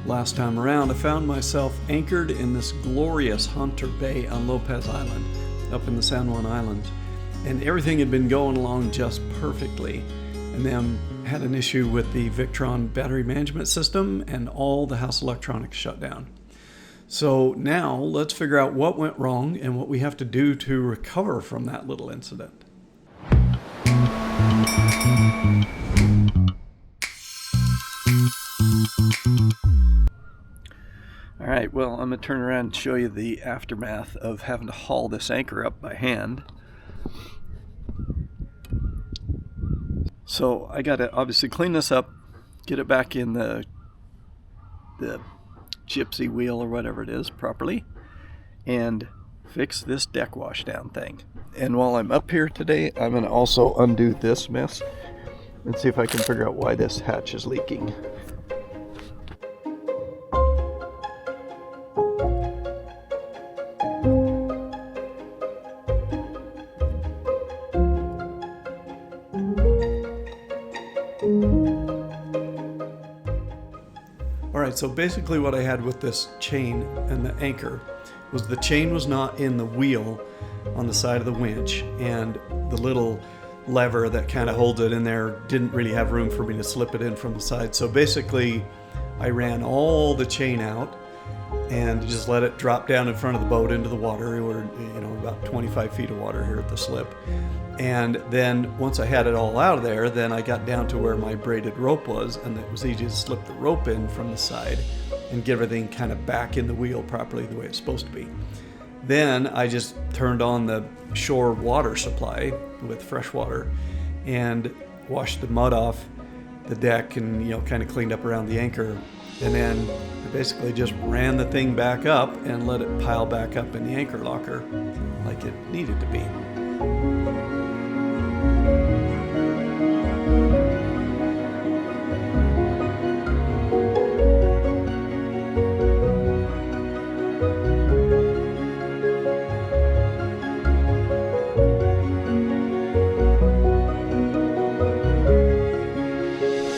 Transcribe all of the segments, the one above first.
last time around, I found myself anchored in this glorious Hunter Bay on Lopez Island, up in the San Juan Islands, and everything had been going along just perfectly, and then had an issue with the Victron battery management system, and all the house electronics shut down. So now let's figure out what went wrong and what we have to do to recover from that little incident. Alright, well, I'm going to turn around and show you the aftermath of having to haul this anchor up by hand. So I got to obviously clean this up, get it back in the gypsy wheel or whatever it is properly, and fix this deck washdown thing. And while I'm up here today, I'm going to also undo this mess and see if I can figure out why this hatch is leaking. Alright, so basically what I had with this chain and the anchor was the chain was not in the wheel on the side of the winch, and the little lever that kind of holds it in there didn't really have room for me to slip it in from the side. So basically I ran all the chain out and just let it drop down in front of the boat into the water. We're, about 25 feet of water here at the slip. And then once I had it all out of there, then I got down to where my braided rope was, and it was easy to slip the rope in from the side and get everything kind of back in the wheel properly the way it's supposed to be. Then I just turned on the shore water supply with fresh water and washed the mud off the deck and kind of cleaned up around the anchor. And then I basically just ran the thing back up and let it pile back up in the anchor locker like it needed to be.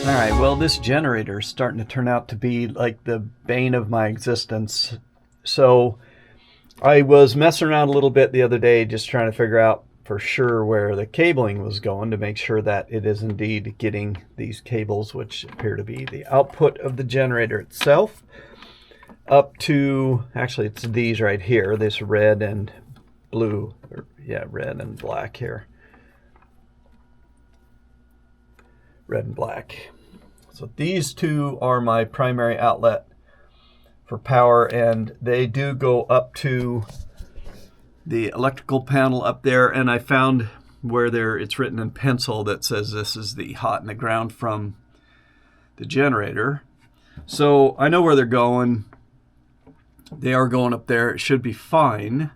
Alright, well, this generator is starting to turn out to be like the bane of my existence. So I was messing around a little bit the other day just trying to figure out for sure where the cabling was going to make sure that it is indeed getting these cables, which appear to be the output of the generator itself, up to, actually it's these right here, this red and blue, or yeah, red and black here. Red and black. So these two are my primary outlet for power, and they do go up to the electrical panel up there, and I found where it's written in pencil that says this is the hot in the ground from the generator. So I know where they're going. They are going up there. It should be fine,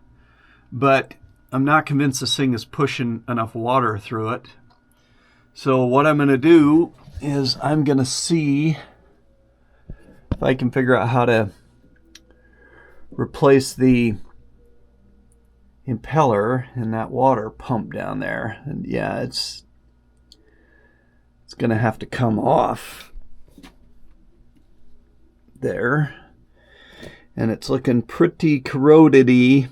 but I'm not convinced this thing is pushing enough water through it. So what I'm going to do is I'm going to see if I can figure out how to replace the impeller in that water pump down there. And yeah, it's going to have to come off there. And it's looking pretty corroded-y,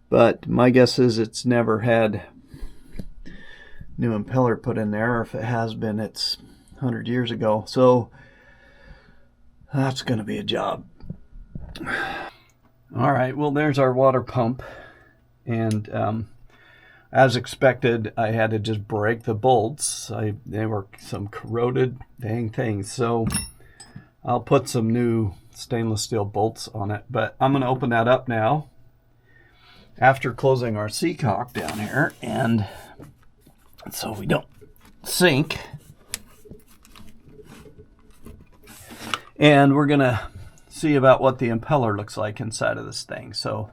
but my guess is it's never had new impeller put in there, or if it has been, it's 100 years ago. So that's going to be a job. All right, well, there's our water pump, and as expected, I had to just break the bolts. They were some corroded dang things, so I'll put some new stainless steel bolts on it. But I'm going to open that up now after closing our seacock down here, and so we don't sink. And we're going to see about what the impeller looks like inside of this thing. So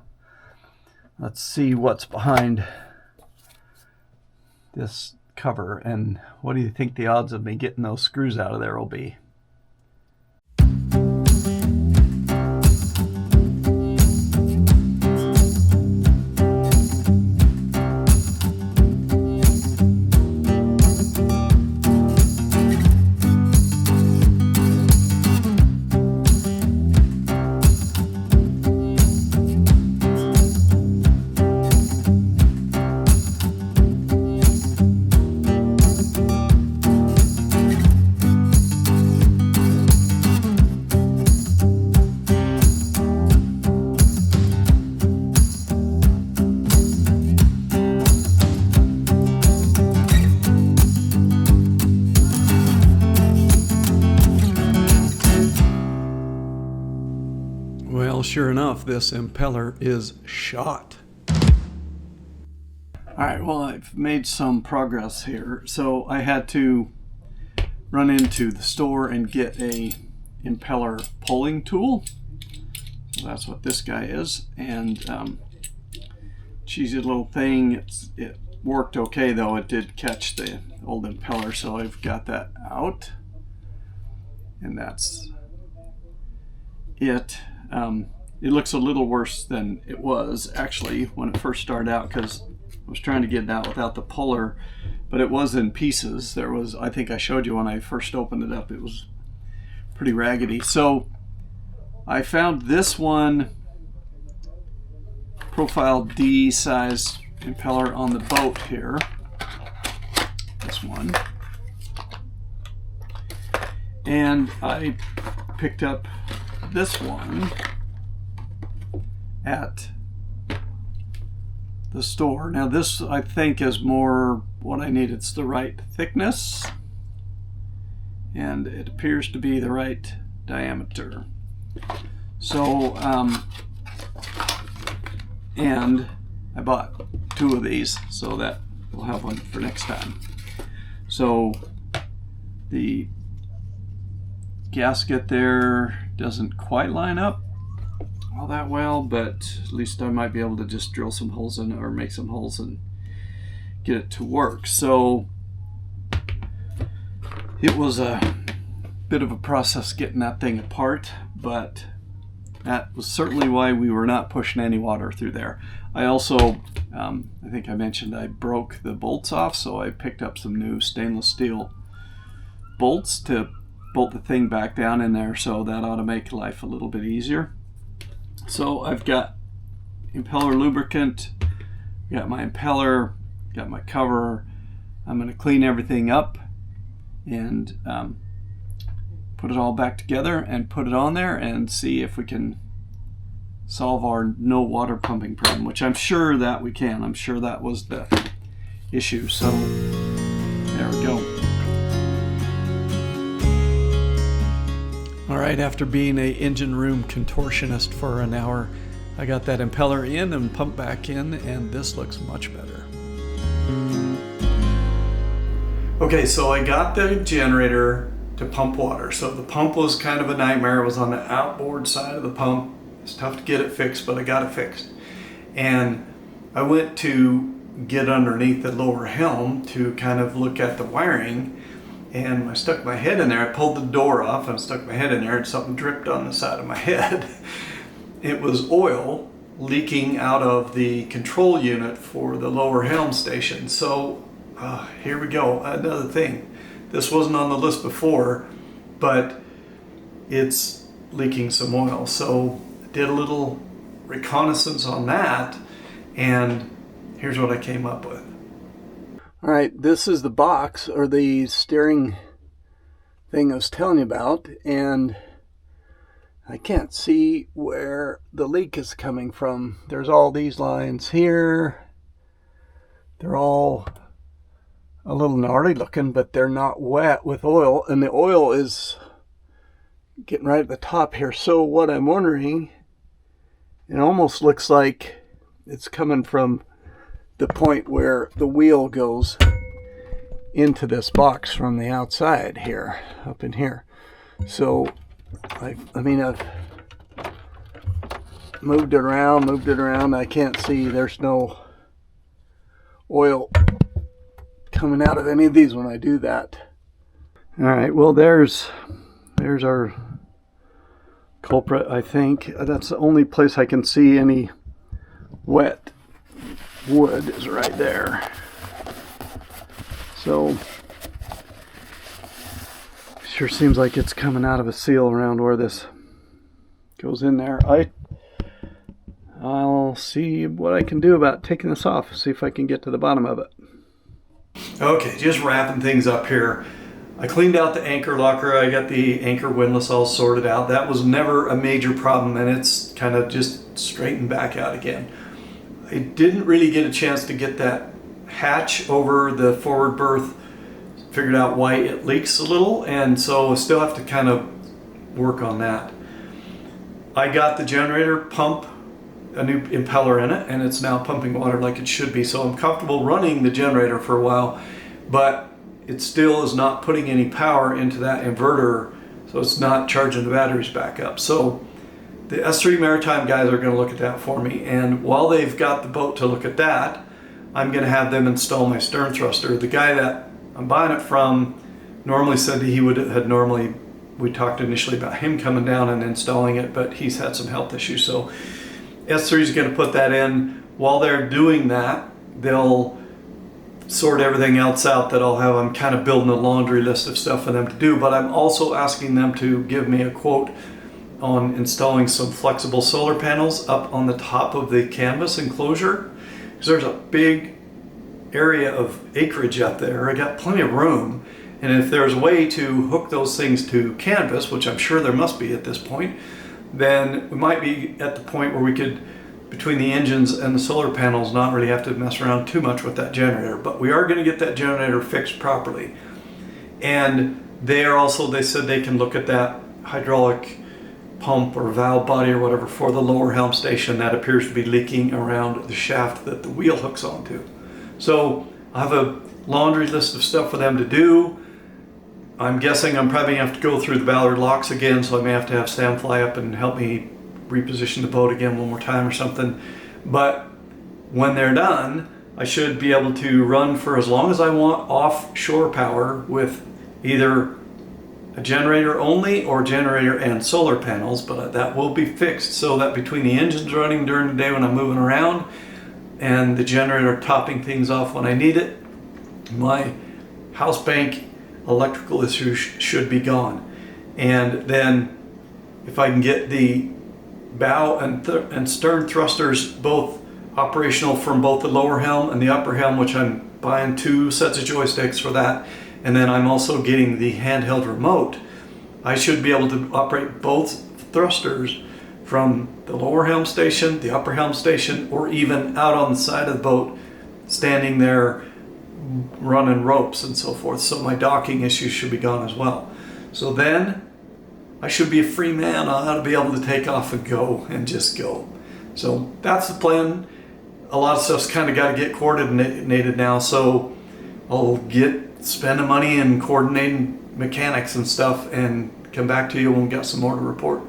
let's see what's behind this cover, and what do you think the odds of me getting those screws out of there will be? sure enough, this impeller is shot. All right, well, I've made some progress here. So I had to run into the store and get a impeller pulling tool. So that's what this guy is. And cheesy little thing. It worked okay, though. It did catch the old impeller, so I've got that out. And that's it. It looks a little worse than it was actually when it first started out, because I was trying to get it out without the puller, but it was in pieces. There was, I think I showed you when I first opened it up, it was pretty raggedy. So I found this one, profile D size impeller on the boat here. This one. And I picked up this one at the store. Now this, I think, is more what I need. It's the right thickness and it appears to be the right diameter. So and I bought 2 of these so that we'll have one for next time. So the gasket there doesn't quite line up all that well, but at least I might be able to just drill some holes in it or make some holes and get it to work. So it was a bit of a process getting that thing apart, but that was certainly why we were not pushing any water through there. I also, I think I mentioned I broke the bolts off, so I picked up some new stainless steel bolts to bolt the thing back down in there, so that ought to make life a little bit easier. So I've got impeller lubricant, got my impeller, got my cover. I'm going to clean everything up and put it all back together and put it on there and see if we can solve our no water pumping problem, which I'm sure that we can. I'm sure that was the issue. So there we go. All right, after being a engine room contortionist for an hour, I got that impeller in and pumped back in, and this looks much better. Okay, so I got the generator to pump water. So the pump was kind of a nightmare. It was on the outboard side of the pump. It's tough to get it fixed, but I got it fixed. And I went to get underneath the lower helm to kind of look at the wiring, and I stuck my head in there. I pulled the door off and stuck my head in there, and something dripped on the side of my head. It was oil leaking out of the control unit for the lower helm station. So here we go, another thing. This wasn't on the list before, but it's leaking some oil. So I did a little reconnaissance on that, and here's what I came up with. All right, this is the box, or the steering thing I was telling you about, and I can't see where the leak is coming from. There's all these lines here. They're all a little gnarly looking, but they're not wet with oil, and the oil is getting right at the top here. So what I'm wondering, it almost looks like it's coming from the point where the wheel goes into this box from the outside here, up in here. So I've moved it around. I can't see, there's no oil coming out of any of these when I do that. All right, well, there's our culprit, I think. That's the only place I can see any wet wood, is right there. So sure seems like it's coming out of a seal around where this goes in there. I'll see what I can do about taking this off, see if I can get to the bottom of it. Okay, just wrapping things up here. I cleaned out the anchor locker. I got the anchor windlass all sorted out. That was never a major problem, and it's kind of just straightened back out again. I didn't really get a chance to get that hatch over the forward berth figured out why it leaks a little, and so I still have to kind of work on that. I got the generator pump, a new impeller in it, and it's now pumping water like it should be. So I'm comfortable running the generator for a while, but it still is not putting any power into that inverter, so it's not charging the batteries back up. So the S3 Maritime guys are going to look at that for me, and while they've got the boat to look at that, I'm going to have them install my stern thruster. The guy that I'm buying it from normally said he we talked initially about him coming down and installing it, but he's had some health issues, so S3 is going to put that in. While they're doing that, they'll sort everything else out that I'll have. I'm kind of building a laundry list of stuff for them to do, but I'm also asking them to give me a quote on installing some flexible solar panels up on the top of the canvas enclosure, because there's a big area of acreage out there. I got plenty of room, and if there's a way to hook those things to canvas, which I'm sure there must be at this point, then we might be at the point where we could, between the engines and the solar panels, not really have to mess around too much with that generator. But we are going to get that generator fixed properly. And they said they can look at that hydraulic pump or valve body or whatever for the lower helm station that appears to be leaking around the shaft that the wheel hooks onto. So I have a laundry list of stuff for them to do. I'm guessing I'm probably going to have to go through the Ballard locks again, so I may have to have Sam fly up and help me reposition the boat again one more time or something. But when they're done, I should be able to run for as long as I want offshore power with either a generator only or generator and solar panels, but that will be fixed so that between the engines running during the day when I'm moving around and the generator topping things off when I need it, my house bank electrical issues should be gone. And then if I can get the bow and stern thrusters both operational from both the lower helm and the upper helm, which I'm buying 2 sets of joysticks for that, and then I'm also getting the handheld remote, I should be able to operate both thrusters from the lower helm station, the upper helm station, or even out on the side of the boat, standing there running ropes and so forth. So my docking issues should be gone as well. So then I should be a free man. I ought to be able to take off and go and just go. So that's the plan. A lot of stuff's kind of got to get coordinated now, so I'll spend the money and coordinating mechanics and stuff and come back to you when we got some more to report.